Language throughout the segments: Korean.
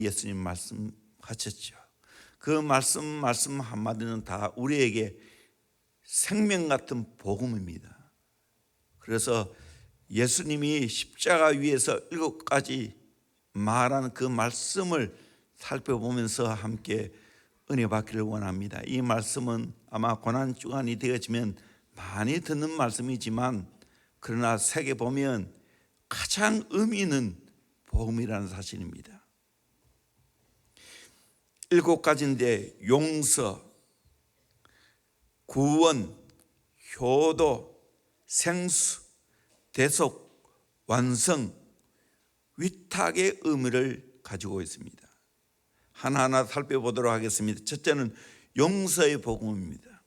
예수님 말씀하셨죠. 그 말씀 한마디는 다 우리에게 생명 같은 복음입니다. 그래서 예수님이 십자가 위에서 7가지 말하는 그 말씀을 살펴보면서 함께 은혜 받기를 원합니다. 이 말씀은 아마 고난주간이 되어지면 많이 듣는 말씀이지만 그러나 세계 보면 가장 의미 있는 복음이라는 사실입니다. 7가지인데 용서, 구원, 효도, 생수, 대속, 완성, 위탁의 의미를 가지고 있습니다. 하나하나 살펴보도록 하겠습니다. 첫째는 용서의 복음입니다.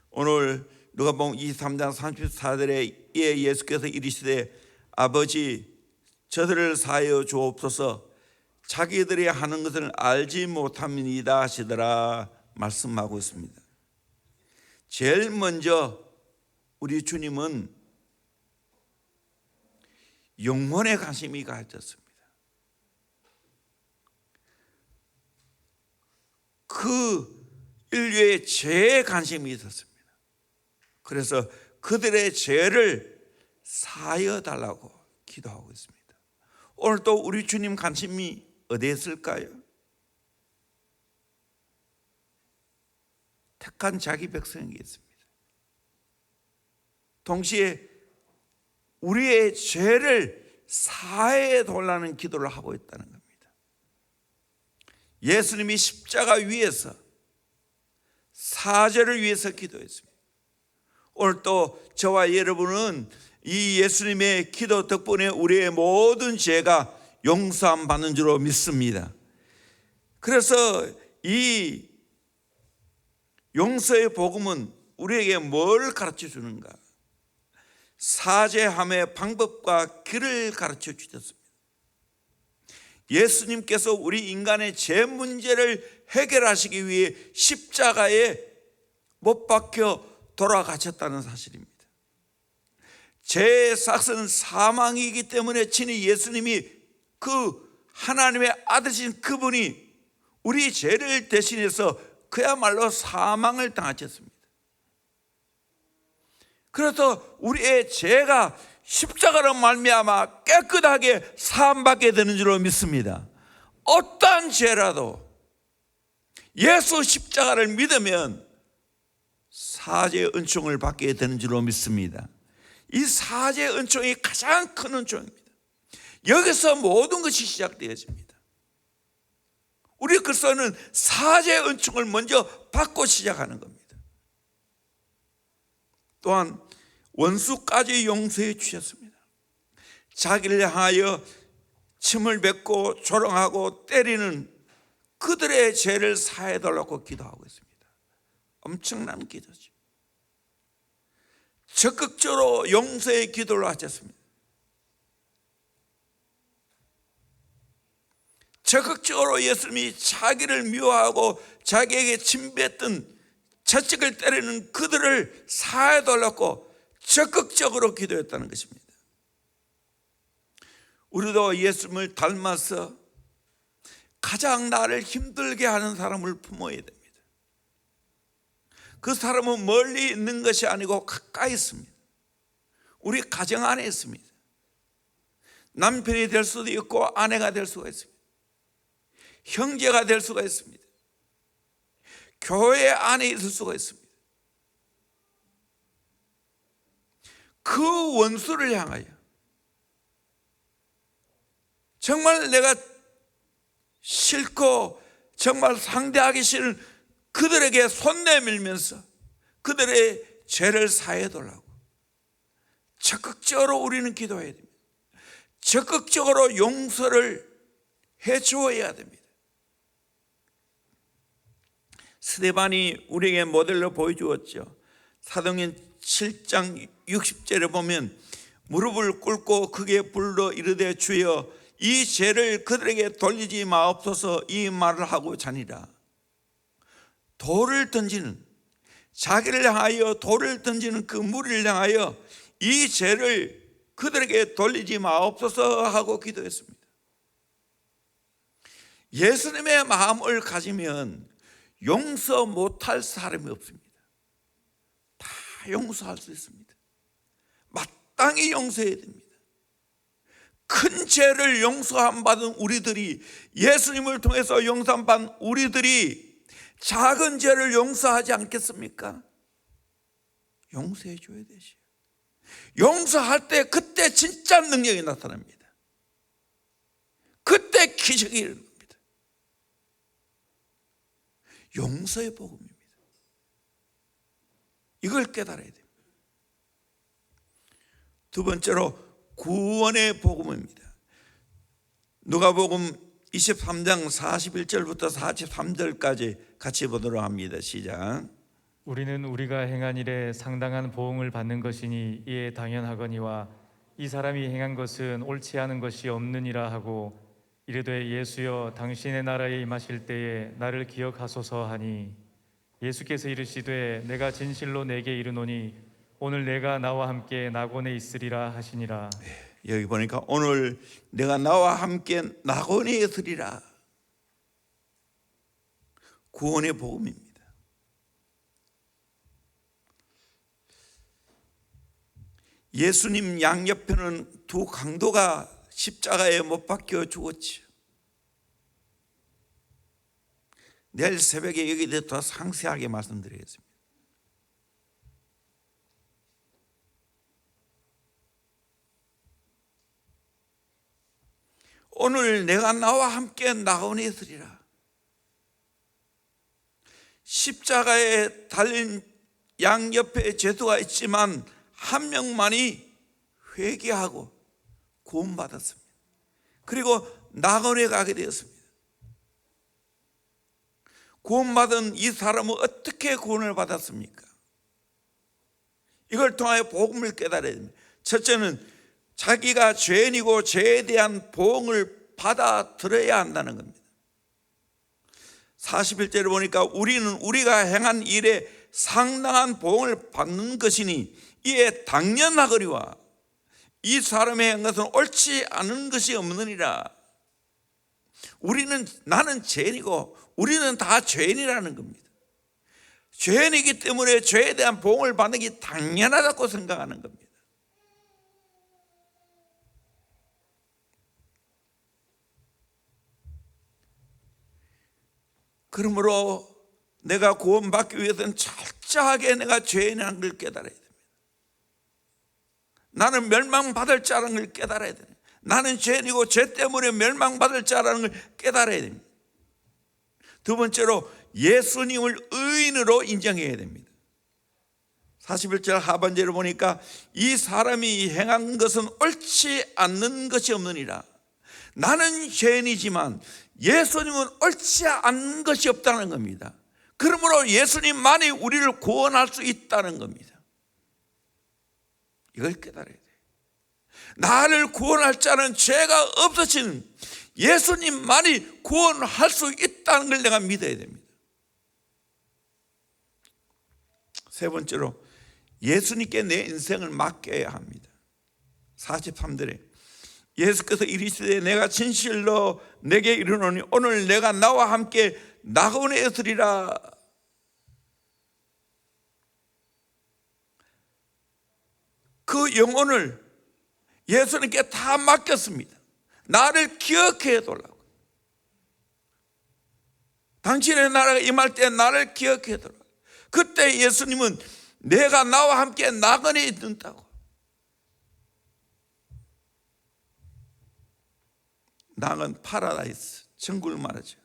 오늘 누가복음 23장 34절에 예수께서 이르시되 아버지 저들을 사하여 주옵소서 자기들이 하는 것을 알지 못함이니이다 하시더라 말씀하고 있습니다. 제일 먼저 우리 주님은 영혼에 관심이 가졌습니다. 그 인류의 죄에 관심이 있었습니다. 그래서 그들의 죄를 사하여 달라고 기도하고 있습니다. 오늘 또 우리 주님 관심이 어디에 있을까요? 택한 자기 백성에게 있습니다. 동시에 우리의 죄를 사해 달라는 기도를 하고 있다는 겁니다. 예수님이 십자가 위에서 사죄를 위해서 기도했습니다. 오늘 또 저와 여러분은 이 예수님의 기도 덕분에 우리의 모든 죄가 용서함 받는 줄로 믿습니다. 그래서 이 용서의 복음은 우리에게 뭘 가르쳐 주는가? 사죄함의 방법과 길을 가르쳐 주셨습니다. 예수님께서 우리 인간의 죄 문제를 해결하시기 위해 십자가에 못 박혀 돌아가셨다는 사실입니다. 죄의 삭은 사망이기 때문에 친히 예수님이 그 하나님의 아들이신 그분이 우리 죄를 대신해서 그야말로 사망을 당하셨습니다. 그래서 우리의 죄가 십자가로 말미암아 깨끗하게 사함받게 되는 줄로 믿습니다. 어떠한 죄라도 예수 십자가를 믿으면 사죄의 은총을 받게 되는 줄로 믿습니다. 이 사죄의 은총이 가장 큰 은총입니다. 여기서 모든 것이 시작되어집니다. 우리 그리스도는 사죄의 은총을 먼저 받고 시작하는 겁니다. 또한 원수까지 용서해 주셨습니다. 자기를 향하여 침을 뱉고 조롱하고 때리는 그들의 죄를 사해 달라고 기도하고 있습니다. 엄청난 기도죠. 적극적으로 용서의 기도를 하셨습니다. 적극적으로 예수님이 자기를 미워하고 자기에게 침뱉던 채찍을 때리는 그들을 사해 달라고 적극적으로 기도했다는 것입니다. 우리도 예수님을 닮아서 가장 나를 힘들게 하는 사람을 품어야 됩니다. 그 사람은 멀리 있는 것이 아니고 가까이 있습니다. 우리 가정 안에 있습니다. 남편이 될 수도 있고 아내가 될 수가 있습니다. 형제가 될 수가 있습니다. 교회 안에 있을 수가 있습니다. 그 원수를 향하여 정말 내가 싫고 정말 상대하기 싫은 그들에게 손 내밀면서 그들의 죄를 사해 달라고 적극적으로 우리는 기도해야 됩니다. 적극적으로 용서를 해 주어야 됩니다. 스데반이 우리에게 모델로 보여주었죠. 사도행전 7장 60절에 보면 무릎을 꿇고 크게 불러 이르되 주여 이 죄를 그들에게 돌리지 마옵소서 이 말을 하고 자니라. 돌을 던지는, 자기를 향하여 돌을 던지는 그 무리를 향하여 이 죄를 그들에게 돌리지 마옵소서 하고 기도했습니다. 예수님의 마음을 가지면 용서 못할 사람이 없습니다. 다 용서할 수 있습니다. 마땅히 용서해야 됩니다. 큰 죄를 용서함 받은 우리들이, 예수님을 통해서 용서함 받은 우리들이 작은 죄를 용서하지 않겠습니까? 용서해 줘야 되죠. 용서할 때 그때 진짜 능력이 나타납니다. 그때 기적이 일어납니다. 용서의 복음입니다. 이걸 깨달아야 됩니다. 두 번째로 구원의 복음입니다. 누가복음 23장 41절부터 43절까지 같이 보도록 합니다. 시작. 우리는 우리가 행한 일에 상당한 보응을 받는 것이니 이에 당연하거니와 이 사람이 행한 것은 옳지 않은 것이 없느니라 하고 이르되 예수여 당신의 나라에 임하실 때에 나를 기억하소서 하니 예수께서 이르시되 내가 진실로 내게 이르노니 오늘 내가 나와 함께 낙원에 있으리라 하시니라. 여기 보니까 오늘 내가 나와 함께 낙원에 있으리라. 구원의 복음입니다. 예수님 양옆에는 두 강도가 십자가에 못 박혀 죽었죠. 내일 새벽에 여기에 대해 더 상세하게 말씀드리겠습니다. 오늘 내가 나와 함께 낙원에 있으리라. 십자가에 달린 양옆에 죄수가 있지만 한 명만이 회개하고 구원받았습니다. 그리고 낙원에 가게 되었습니다. 구원받은 이 사람은 어떻게 구원을 받았습니까? 이걸 통하여 복음을 깨달아야 됩니다. 첫째는 자기가 죄인이고 죄에 대한 보응을 받아들여야 한다는 겁니다. 41절을 보니까 우리는 우리가 행한 일에 상당한 보응을 받는 것이니 이에 당연하거니와 이 사람이 한 것은 옳지 않은 것이 없느니라. 나는 죄인이고 우리는 다 죄인이라는 겁니다. 죄인이기 때문에 죄에 대한 보응을 받는 게 당연하다고 생각하는 겁니다. 그러므로 내가 구원받기 위해서는 철저하게 내가 죄인이라는 걸 깨달아야 됩니다. 나는 멸망받을 자라는 걸 깨달아야 됩니다. 나는 죄인이고 죄 때문에 멸망받을 자라는 걸 깨달아야 됩니다. 두 번째로 예수님을 의인으로 인정해야 됩니다. 41절 하반절을 보니까 이 사람이 행한 것은 옳지 않는 것이 없느니라. 나는 죄인이지만 예수님은 옳지 않은 것이 없다는 겁니다. 그러므로 예수님만이 우리를 구원할 수 있다는 겁니다. 이걸 깨달아야 돼요. 나를 구원할 자는 죄가 없으신 예수님만이 구원할 수 있다는 걸 내가 믿어야 됩니다. 세 번째로 예수님께 내 인생을 맡겨야 합니다. 43절에 예수께서 이르시되 내가 진실로 내게 이르노니 오늘 내가 나와 함께 낙원에 있으리라. 그 영혼을 예수님께 다 맡겼습니다. 나를 기억해 달라고. 당신의 나라가 임할 때 나를 기억해 달라고. 그때 예수님은 내가 나와 함께 낙원에 있는다고. 낙은 파라다이스, 천국을 말하죠.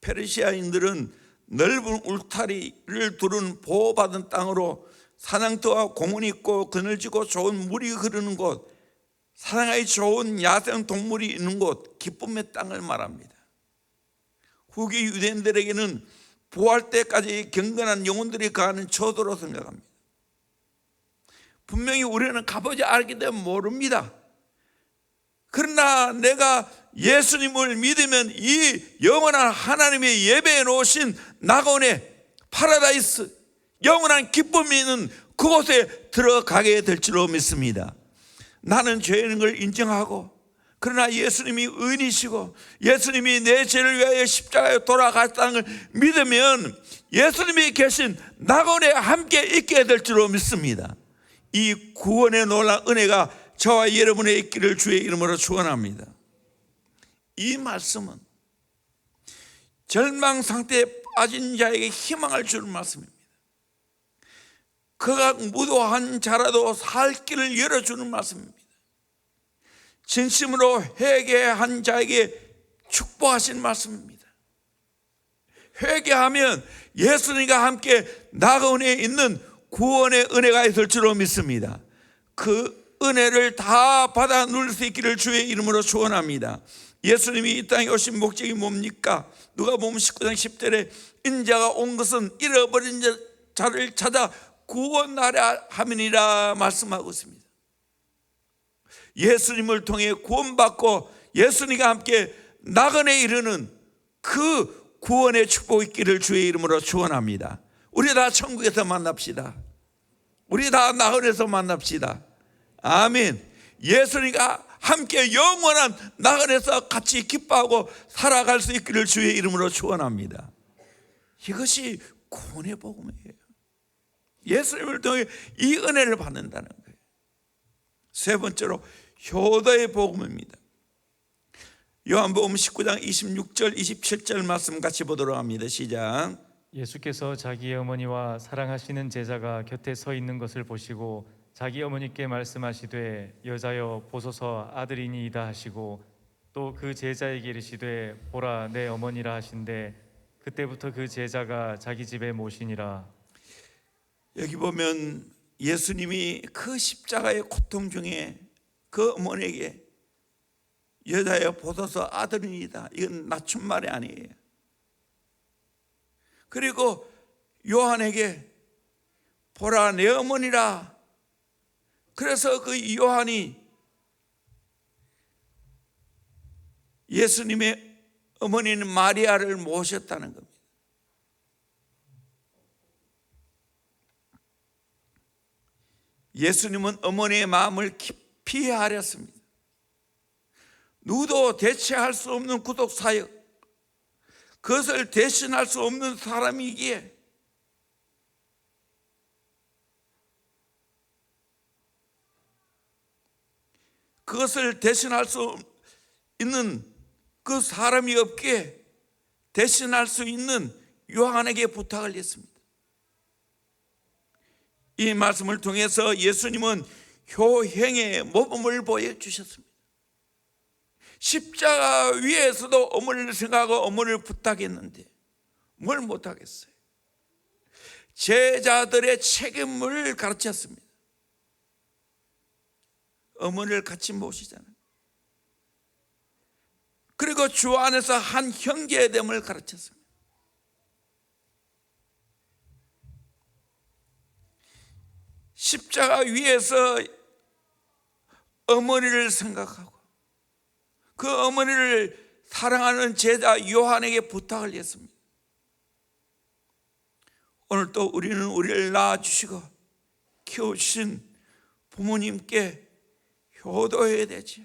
페르시아인들은 넓은 울타리를 두른 보호받은 땅으로 사냥터와 공원이 있고 그늘지고 좋은 물이 흐르는 곳, 사냥하기 좋은 야생 동물이 있는 곳, 기쁨의 땅을 말합니다. 후기 유대인들에게는 부활 때까지 경건한 영혼들이 가는 초도로 생각합니다. 분명히 우리는 가보지 않기 때문에 모릅니다. 그러나 내가 예수님을 믿으면 이 영원한 하나님의 예배해 놓으신 낙원의 파라다이스, 영원한 기쁨이 있는 그곳에 들어가게 될 줄로 믿습니다. 나는 죄인인 걸 인정하고 그러나 예수님이 의인이시고 예수님이 내 죄를 위하여 십자가에 돌아갔다는 걸 믿으면 예수님이 계신 낙원에 함께 있게 될 줄로 믿습니다. 이 구원의 놀라운 은혜가 저와 여러분의 있기를 주의 이름으로 축원합니다. 이 말씀은 절망 상태에 빠진 자에게 희망을 주는 말씀입니다. 그가 무도한 자라도 살 길을 열어주는 말씀입니다. 진심으로 회개한 자에게 축복하신 말씀입니다. 회개하면 예수님과 함께 낙원에 있는 구원의 은혜가 있을 줄로 믿습니다. 그 은혜를 다 받아 누릴 수 있기를 주의 이름으로 축원합니다. 예수님이 이 땅에 오신 목적이 뭡니까? 누가복음 19장 10절에 인자가 온 것은 잃어버린 자를 찾아 구원하려 함이니라 말씀하고 있습니다. 예수님을 통해 구원받고 예수님과 함께 낙원에 이르는 그 구원의 축복이 있기를 주의 이름으로 축원합니다. 우리 다 천국에서 만납시다. 우리 다 낙원에서 만납시다. 아멘. 예수님과 함께 영원한 낙원에서 같이 기뻐하고 살아갈 수 있기를 주의 이름으로 축원합니다. 이것이 구원의 복음이에요. 예수님을 통해 이 은혜를 받는다는 거예요. 세 번째로 효도의 복음입니다. 요한복음 19장 26절 27절 말씀 같이 보도록 합니다. 시작. 예수께서 자기 어머니와 사랑하시는 제자가 곁에 서 있는 것을 보시고 자기 어머니께 말씀하시되 여자여 보소서 아들이니이다 하시고 또 그 제자에게 이르시되 보라 내 어머니라 하신대 그때부터 그 제자가 자기 집에 모시니라. 여기 보면 예수님이 그 십자가의 고통 중에 그 어머니에게 여자여 보소서 아들이니이다, 이건 낮춤말이 아니에요. 그리고 요한에게 보라 내 어머니라. 그래서 그 요한이 예수님의 어머니는 마리아를 모셨다는 겁니다. 예수님은 어머니의 마음을 깊이 아렸습니다. 누구도 대체할 수 없는 구독 사역, 그것을 대신할 수 없는 사람이기에 그것을 대신할 수 있는 그 사람이 없기에 대신할 수 있는 요한에게 부탁을 했습니다. 이 말씀을 통해서 예수님은 효행의 모범을 보여주셨습니다. 십자가 위에서도 어머니를 생각하고 어머니를 부탁했는데 뭘 못하겠어요. 제자들의 책임을 가르쳤습니다. 어머니를 같이 모시잖아요. 그리고 주 안에서 한 형제의 됨을 가르쳤습니다. 십자가 위에서 어머니를 생각하고 그 어머니를 사랑하는 제자 요한에게 부탁을 했습니다. 오늘 또 우리는 우리를 낳아주시고 키워주신 부모님께 효도해야 되죠.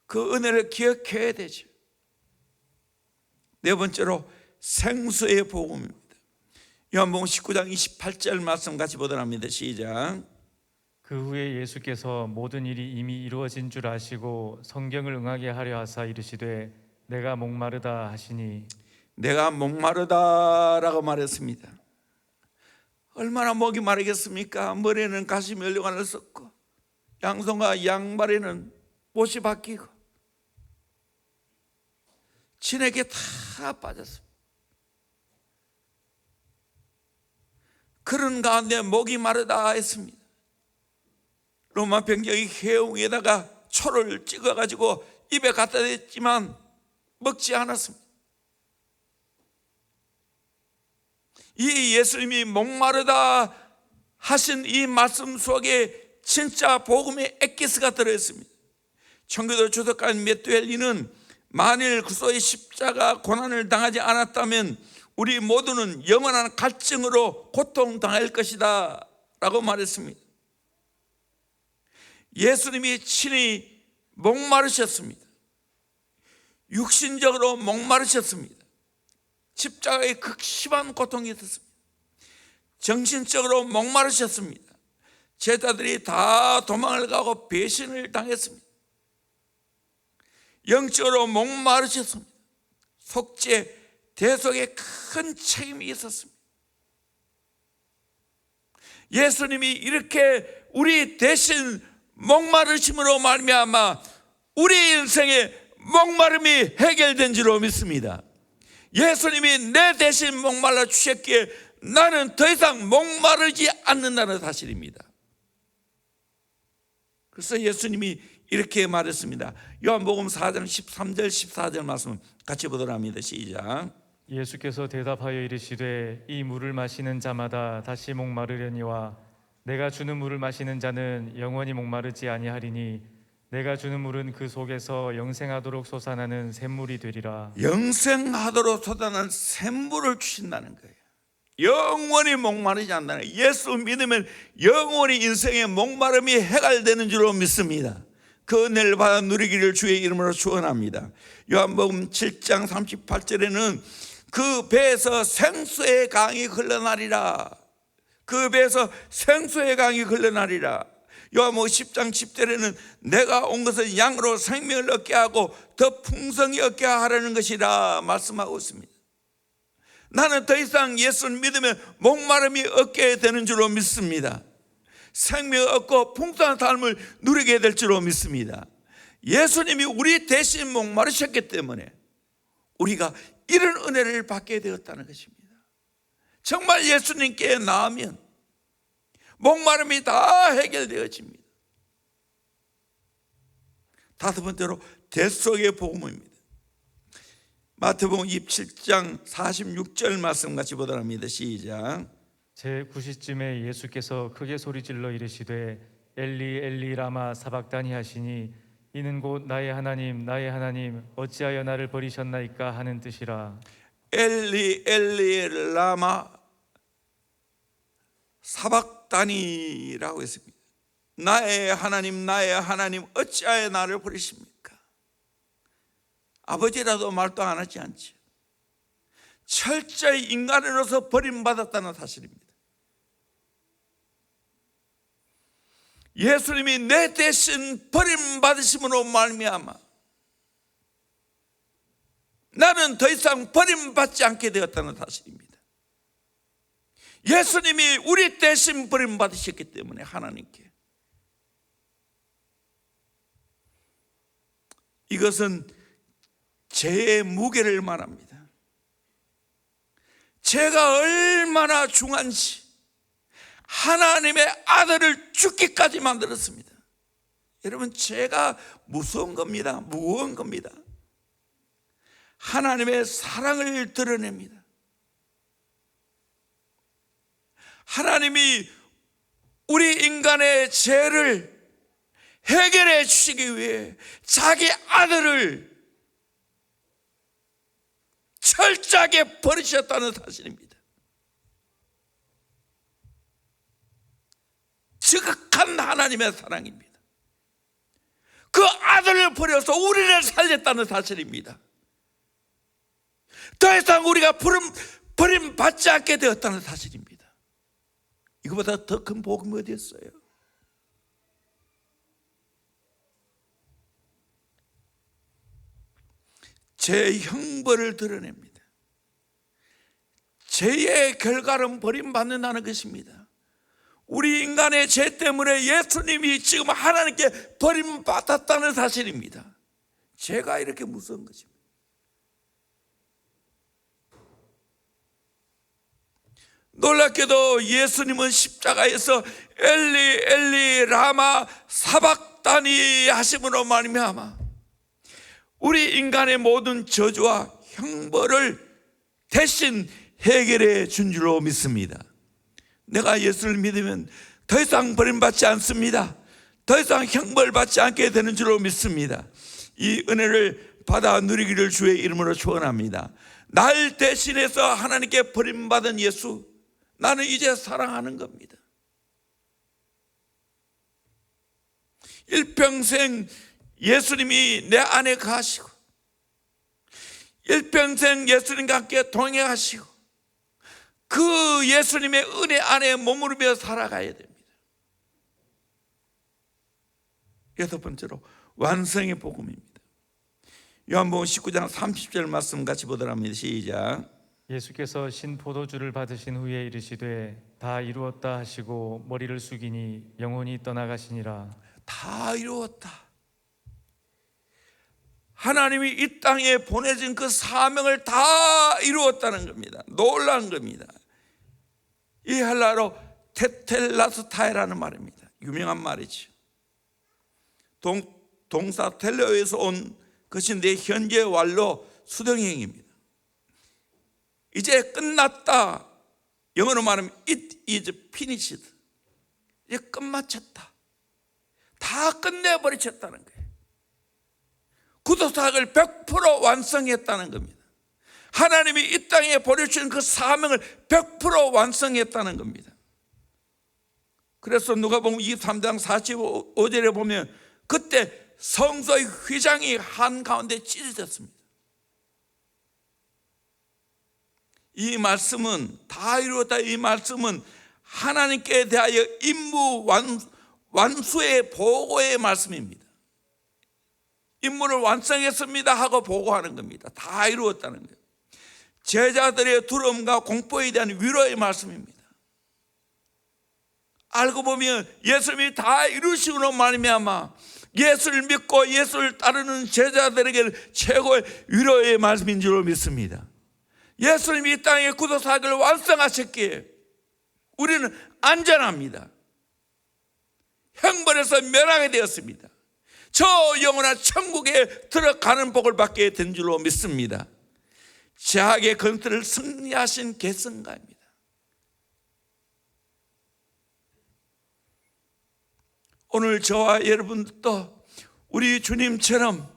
그 은혜를 기억해야 되죠. 네 번째로 생수의 복음입니다. 요한복음 19장 28절 말씀 같이 보도록 합니다. 시작. 그 후에 예수께서 모든 일이 이미 이루어진 줄 아시고 성경을 응하게 하려 하사 이르시되 내가 목마르다 하시니. 내가 목마르다라고 말했습니다. 얼마나 목이 마르겠습니까? 머리에는 가시 면류관을 썼고 양손과 양발에는 못이 박히고 진에게 다 빠졌습니다. 그런 가운데 목이 마르다 했습니다. 로마 병정이 해웅 위에다가 초를 찍어가지고 입에 갖다 댔지만 먹지 않았습니다. 이 예수님이 목마르다 하신 이 말씀 속에 진짜 복음의 엑기스가 들어있습니다. 청교도 주석가인 메뚜엘리는 만일 그리스도의 십자가 고난을 당하지 않았다면 우리 모두는 영원한 갈증으로 고통당할 것이다 라고 말했습니다. 예수님이 친히 목마르셨습니다. 육신적으로 목마르셨습니다. 십자가에 극심한 고통이 있었습니다. 정신적으로 목마르셨습니다. 제자들이 다 도망을 가고 배신을 당했습니다. 영적으로 목마르셨습니다. 속죄, 대속에 큰 책임이 있었습니다. 예수님이 이렇게 우리 대신 목마르심으로 말미암아 우리 인생의 목마름이 해결된 줄로 믿습니다. 예수님이 내 대신 목말라 주셨기에 나는 더 이상 목마르지 않는다는 사실입니다. 그래서 예수님이 이렇게 말했습니다. 요한복음 4장 13절 14절 말씀 같이 보도록 합니다. 시작. 예수께서 대답하여 이르시되 이 물을 마시는 자마다 다시 목마르려니와 내가 주는 물을 마시는 자는 영원히 목마르지 아니하리니 내가 주는 물은 그 속에서 영생하도록 솟아나는 샘물이 되리라. 영생하도록 솟아나는 샘물을 주신다는 거예요. 영원히 목마르지 않는다는 거예요. 예수 믿으면 영원히 인생의 목마름이 해결되는 줄로 믿습니다. 그 은혜를 받아 누리기를 주의 이름으로 축원합니다. 요한복음 7장 38절에는 그 배에서 생수의 강이 흘러나리라. 그 배에서 생수의 강이 흘러나리라. 요한복음 10장 10절에는 내가 온 것은 양으로 생명을 얻게 하고 더 풍성히 얻게 하라는 것이라 말씀하고 있습니다. 나는 더 이상 예수를 믿으면 목마름이 얻게 되는 줄로 믿습니다. 생명을 얻고 풍성한 삶을 누리게 될 줄로 믿습니다. 예수님이 우리 대신 목마르셨기 때문에 우리가 이런 은혜를 받게 되었다는 것입니다. 정말 예수님께 나오면 목마름이 다 해결되어집니다. 다섯 번째로 대속의 복음입니다. 마태복음 27장 46절 말씀 같이 보도록 합니다. 시작. 제9시쯤에 예수께서 크게 소리질러 이르시되 엘리 엘리 라마 사박다니 하시니 이는 곧 나의 하나님 어찌하여 나를 버리셨나이까 하는 뜻이라. 엘리 엘리 라마 사박다니라고 했습니다. 나의 하나님 어찌하여 나를 버리십니까? 아버지라도 말도 안 하지 않죠. 철저히 인간으로서 버림받았다는 사실입니다. 예수님이 내 대신 버림받으심으로 말미암아 나는 더 이상 버림받지 않게 되었다는 사실입니다. 예수님이 우리 대신 버림받으셨기 때문에 하나님께 이것은 죄의 무게를 말합니다. 죄가 얼마나 중한지 하나님의 아들을 죽기까지 만들었습니다. 여러분, 죄가 무서운 겁니다. 무거운 겁니다. 하나님의 사랑을 드러냅니다. 하나님이 우리 인간의 죄를 해결해 주시기 위해 자기 아들을 철저하게 버리셨다는 사실입니다. 지극한 하나님의 사랑입니다. 그 아들을 버려서 우리를 살렸다는 사실입니다. 더 이상 우리가 버림받지 않게 되었다는 사실입니다. 이거보다 더 큰 복음이 어디 있어요? 죄의 형벌을 드러냅니다. 죄의 결과는 버림받는다는 것입니다. 우리 인간의 죄 때문에 예수님이 지금 하나님께 버림받았다는 사실입니다. 죄가 이렇게 무서운 것입니다. 놀랍게도 예수님은 십자가에서 엘리 엘리 라마 사박다니 하심으로 말미암아 우리 인간의 모든 저주와 형벌을 대신 해결해 준 줄로 믿습니다. 내가 예수를 믿으면 더 이상 버림받지 않습니다. 더 이상 형벌받지 않게 되는 줄로 믿습니다. 이 은혜를 받아 누리기를 주의 이름으로 축원합니다. 날 대신해서 하나님께 버림받은 예수, 나는 이제 사랑하는 겁니다. 일평생 예수님이 내 안에 가시고 일평생 예수님과 함께 동행하시고 그 예수님의 은혜 안에 머무르며 살아가야 됩니다. 여섯 번째로 완성의 복음입니다. 요한복음 19장 30절 말씀 같이 보도록 합니다. 시작. 예수께서 신 포도주를 받으신 후에 이르시되 다 이루었다 하시고 머리를 숙이니 영혼이 떠나가시니라. 다 이루었다. 하나님이 이 땅에 보내진 그 사명을 다 이루었다는 겁니다. 놀라운 겁니다. 이 헬라어로 테텔라스타이라는 말입니다. 유명한 말이죠. 동사 텔레오에서 온 것인데 현재 완료 수동형입니다. 이제 끝났다. 영어로 말하면 it is finished. 이제 끝마쳤다. 다 끝내버리셨다는 거예요. 구도사역을 100% 완성했다는 겁니다. 하나님이 이 땅에 보내주신 그 사명을 100% 완성했다는 겁니다. 그래서 누가복음 23장 45절에 보면 그때 성소의 휘장이 한가운데 찢어졌습니다. 이 말씀은 다 이루었다. 이 말씀은 하나님께 대하여 임무 완수의 보고의 말씀입니다. 임무를 완성했습니다 하고 보고하는 겁니다. 다 이루었다는 거예요. 제자들의 두려움과 공포에 대한 위로의 말씀입니다. 알고 보면 예수님이 다 이루시고 말미암아 예수를 믿고 예수를 따르는 제자들에게 최고의 위로의 말씀인 줄 믿습니다. 예수님이 이 땅에 구도사역을 완성하셨기에 우리는 안전합니다. 형벌에서 면하게 되었습니다. 저 영원한 천국에 들어가는 복을 받게 된 줄로 믿습니다. 죄악의 권세를 승리하신 계승가입니다. 오늘 저와 여러분도 우리 주님처럼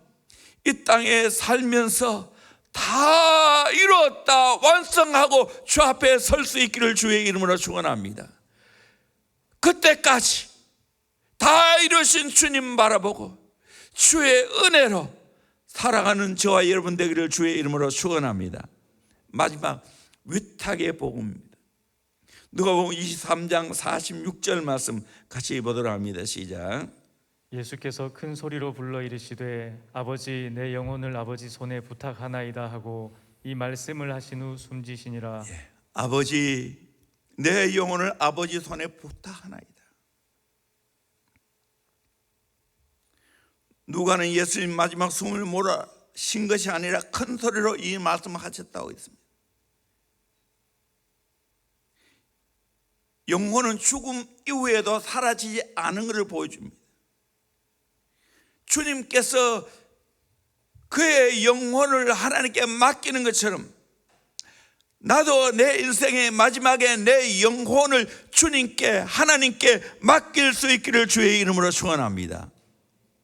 이 땅에 살면서 다 이루었다 완성하고 주 앞에 설 수 있기를 주의 이름으로 축원합니다. 그때까지 다 이루신 주님 바라보고 주의 은혜로 살아가는 저와 여러분 되기를 주의 이름으로 축원합니다. 마지막 위탁의 복음입니다. 누가복음 23장 46절 말씀 같이 보도록 합니다. 시작. 예수께서 큰 소리로 불러 이르시되 아버지 내 영혼을 아버지 손에 부탁하나이다 하고 이 말씀을 하신 후 숨지시니라. 아버지 내 영혼을 아버지 손에 부탁하나이다. 누가는 예수님 마지막 숨을 몰아쉰 것이 아니라 큰 소리로 이 말씀을 하셨다고 했습니다. 영혼은 죽음 이후에도 사라지지 않은 것을 보여줍니다. 주님께서 그의 영혼을 하나님께 맡기는 것처럼 나도 내 인생의 마지막에 내 영혼을 주님께 하나님께 맡길 수 있기를 주의 이름으로 축원합니다.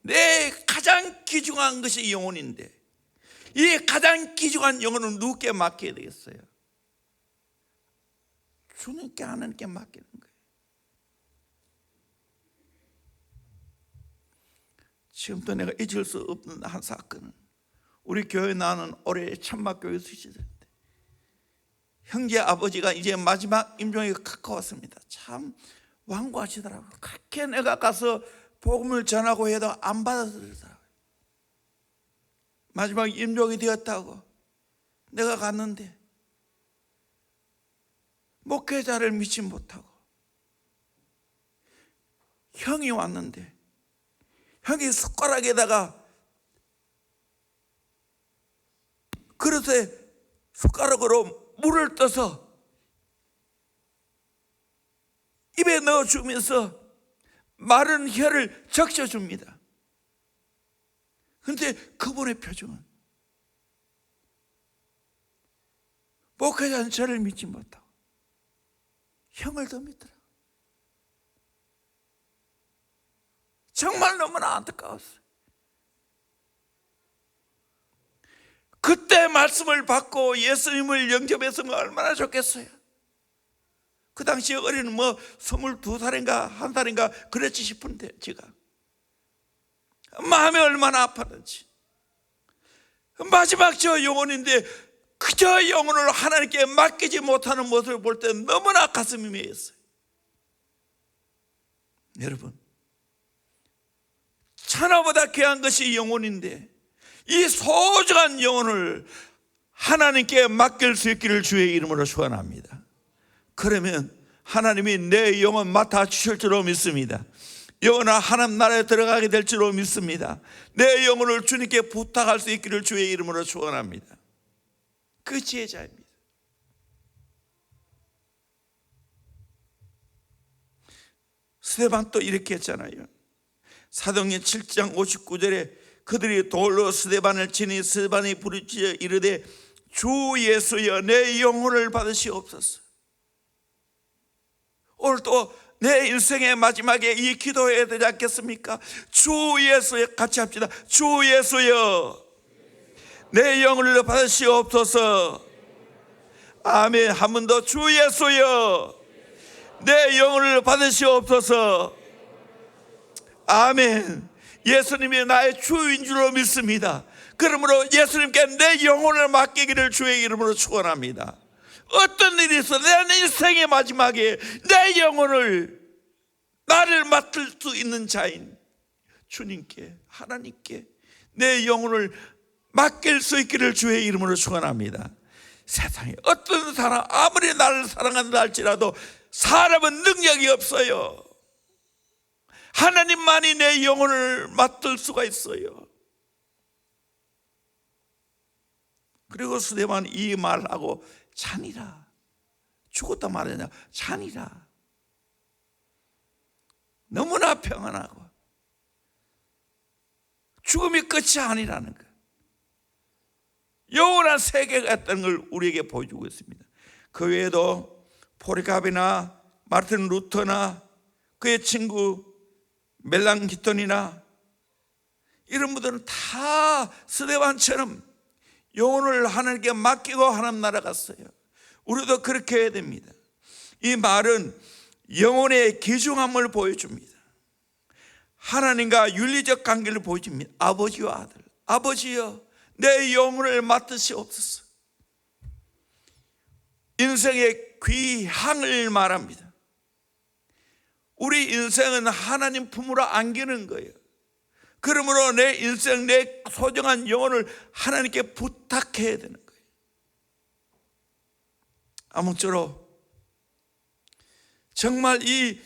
내 가장 귀중한 것이 영혼인데 이 가장 귀중한 영혼은 누구께 맡겨야 되겠어요? 주님께 하나님께 맡기는 거예요. 지금도 내가 잊을 수 없는 한 사건은 우리 교회 나는 올해 천막교회 수시절 때 형제 아버지가 이제 마지막 임종이 가까웠습니다. 참 완고하시더라고요. 그렇게 내가 가서 복음을 전하고 해도 안 받아들이더라고요. 마지막 임종이 되었다고 내가 갔는데 목회자를 믿지 못하고 형이 왔는데 형이 숟가락에다가 그릇에 숟가락으로 물을 떠서 입에 넣어주면서 마른 혀를 적셔줍니다. 그런데 그분의 표정은 목회자는 저를 믿지 못하고 형을 더 믿더라. 정말 너무나 안타까웠어요. 그때 말씀을 받고 예수님을 영접했으면 얼마나 좋겠어요. 그 당시에 어린은 22살인가 1살인가 그랬지 싶은데 제가 마음이 얼마나 아팠는지. 마지막 저 영혼인데 그저 영혼을 하나님께 맡기지 못하는 모습을 볼 때 너무나 가슴이 메였어요. 여러분, 천하보다 귀한 것이 영혼인데 이 소중한 영혼을 하나님께 맡길 수 있기를 주의 이름으로 축원합니다. 그러면 하나님이 내 영혼 맡아 주실 줄로 믿습니다. 영혼아 하나님 나라에 들어가게 될 줄로 믿습니다. 내 영혼을 주님께 부탁할 수 있기를 주의 이름으로 축원합니다. 그 지혜자입니다. 스데반도 이렇게 했잖아요. 사도행전 7장 59절에 그들이 돌로 스데반을 치니 스데반이 부르짖어 이르되 주 예수여 내 영혼을 받으시옵소서. 오늘 또 내 인생의 마지막에 이 기도해야 되지 않겠습니까? 주 예수여, 같이 합시다. 주 예수여 내 영혼을 받으시옵소서. 아멘. 한 번 더. 주 예수여 내 영혼을 받으시옵소서. 아멘. 예수님이 나의 주인 줄로 믿습니다. 그러므로 예수님께 내 영혼을 맡기기를 주의 이름으로 축원합니다. 어떤 일이 있어 내 인생의 마지막에 내 영혼을 나를 맡을 수 있는 자인 주님께, 하나님께 내 영혼을 맡길 수 있기를 주의 이름으로 축원합니다. 세상에 어떤 사람 아무리 나를 사랑한다 할지라도 사람은 능력이 없어요. 하나님만이 내 영혼을 맡을 수가 있어요. 그리고 스데반 이 말하고 잔이라. 죽었다 말하냐? 잔이라. 너무나 평안하고 죽음이 끝이 아니라는 것, 영원한 세계가 있다는 걸 우리에게 보여주고 있습니다. 그 외에도 포리갑이나 마르틴 루터나 그의 친구 멜랑기톤이나 이런 분들은 다 스데반처럼 영혼을 하나님께 맡기고 하나님 나라 갔어요. 우리도 그렇게 해야 됩니다. 이 말은 영혼의 귀중함을 보여줍니다. 하나님과 윤리적 관계를 보여줍니다. 아버지와 아들, 아버지여 내 영혼을 맡으시옵소서. 인생의 귀향을 말합니다. 우리 인생은 하나님 품으로 안기는 거예요. 그러므로 내 인생, 내 소중한 영혼을 하나님께 부탁해야 되는 거예요. 아무쪼록 정말 이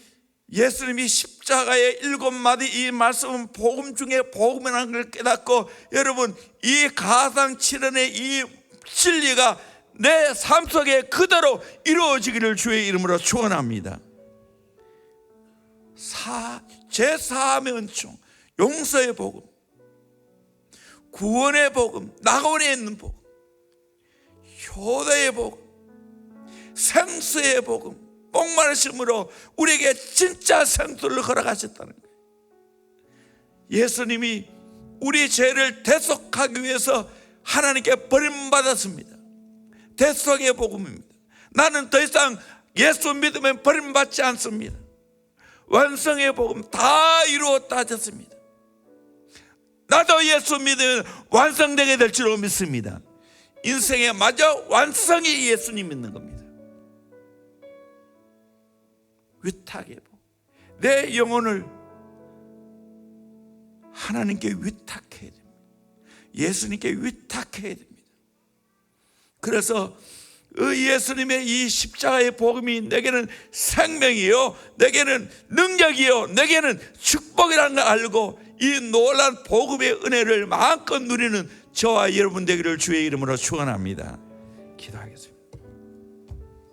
예수님이 십자가의 7마디 이 말씀은 복음 중에 복음이라는 걸 깨닫고, 여러분 이 가상칠언의 이 진리가 내 삶 속에 그대로 이루어지기를 주의 이름으로 축원합니다. 제4함의 은총, 용서의 복음, 구원의 복음, 낙원에 있는 복음, 효도의 복음, 생수의 복음, 목마르심으로 우리에게 진짜 생수를 허락하셨다는 거예요. 예수님이 우리 죄를 대속하기 위해서 하나님께 버림받았습니다. 대속의 복음입니다. 나는 더 이상 예수 믿으면 버림받지 않습니다. 완성의 복음, 다 이루었다 하셨습니다. 나도 예수 믿으면 완성되게 될 줄로 믿습니다. 인생의 마저 완성이 예수님 믿는 겁니다. 위탁의 복, 내 영혼을 하나님께 위탁해야 됩니다. 예수님께 위탁해야 됩니다. 그래서 예수님의 이 십자가의 복음이 내게는 생명이요, 내게는 능력이요, 내게는 축복이라는 걸 알고 이 놀라운 복음의 은혜를 마음껏 누리는 저와 여러분 되기를 주의 이름으로 축원합니다. 기도하겠습니다.